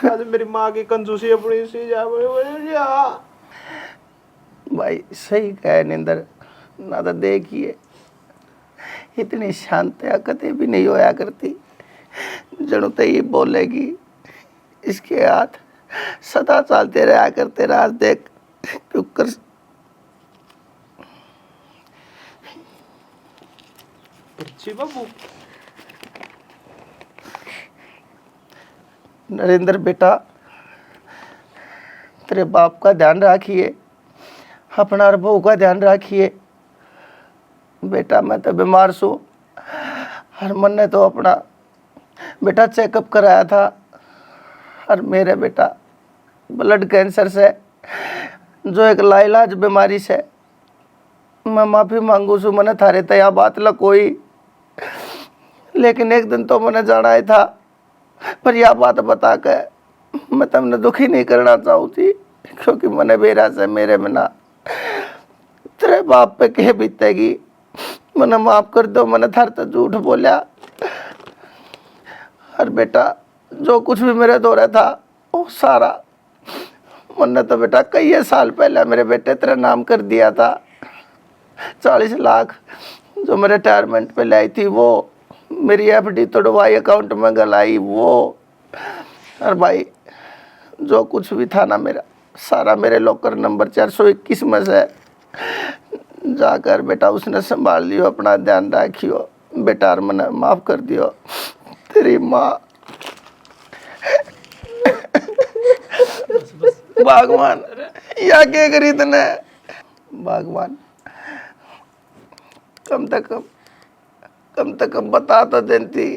S4: आज मेरी माँ की कंजूसी अपनी सी जा
S5: भाई सही कहे निंदर, ना तो देखिए इतनी शांतियाँ कते भी नहीं होया करती, जनु तो ये बोलेगी इसके हाथ सदा चलते रहा करते, रात देख क्यों कर।
S4: बाबू
S5: नरेंद्र बेटा तेरे बाप का ध्यान रखिए, अपना और बहू का ध्यान रखिए। बेटा मैं तो बीमार सू, और मन ने तो अपना बेटा चेकअप कराया था, और मेरे बेटा ब्लड कैंसर से, जो एक लाइलाज बीमारी से, मैं माफ़ी मांगू सू, मैंने थारे तया बात ल कोई, लेकिन एक दिन तो मैंने जाना ही था, पर यह बात बता के मैं तुमने दुखी नहीं करना चाहूँ थी, क्योंकि मैंने बेरा से मेरे बिना तेरे बाप पे कह बीतेगी, मैंने माफ कर दो, मैंने थार तो झूठ बोला। और बेटा जो कुछ भी मेरे दौरे था वो सारा मैंने तो बेटा कई साल पहले मेरे बेटे तेरा नाम कर दिया था। 40 लाख जो मेरे रिटायरमेंट पे लाई थी वो, मेरी एफडी तोड़वाई अकाउंट में गलाई वो, और भाई जो कुछ भी था ना मेरा सारा मेरे लॉकर नंबर 421 में से जाकर बेटा उसने संभाल लियो, अपना ध्यान रखियो बेटा, और मैंने माफ कर दियो। तेरी माँ भगवान या क्या करी तने? भगवान कम तक कम बता तो देती,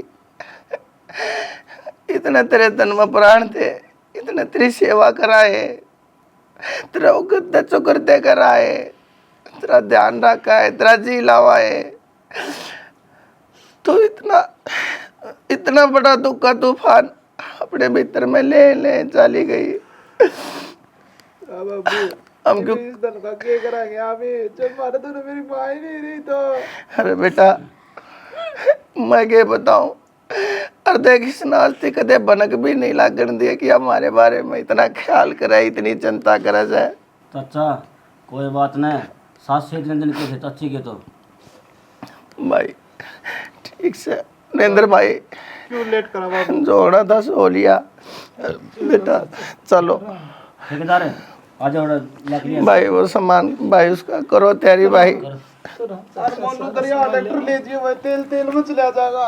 S5: इतने तेरे तन में प्राण थे, इतने तेरी सेवा कराए, तेरा उगत चुकर दे कराए, तेरा ध्यान रखा है, तेरा जी लावा है, तो इतना बड़ा दुख का तूफान अपने भीतर में ले चली गई। हम क्यों कराएंगे जब मारे तो मेरी माँ ही नहीं रही तो? अरे बेटा मैं क्या बताऊं, और देख इस नास्ती कदे बनक भी नहीं लागन दिया कि हमारे बारे में इतना ख्याल करे, इतनी चिंता करे जाए।
S3: चाचा कोई बात नहीं, 7 से इतने दिन के थे चाची के तो।
S5: भाई ठीक से नरेंद्र भाई,
S4: क्यों लेट करा बाबू?
S5: जो होना था सो लिया बेटा, चलो
S3: ठेकेदार है आ जाओ लकड़ी
S5: भाई वो सामान भाई उसका करो तैयारी भाई।
S4: डॉक्टर ले जियो, तेल में चला जाएगा।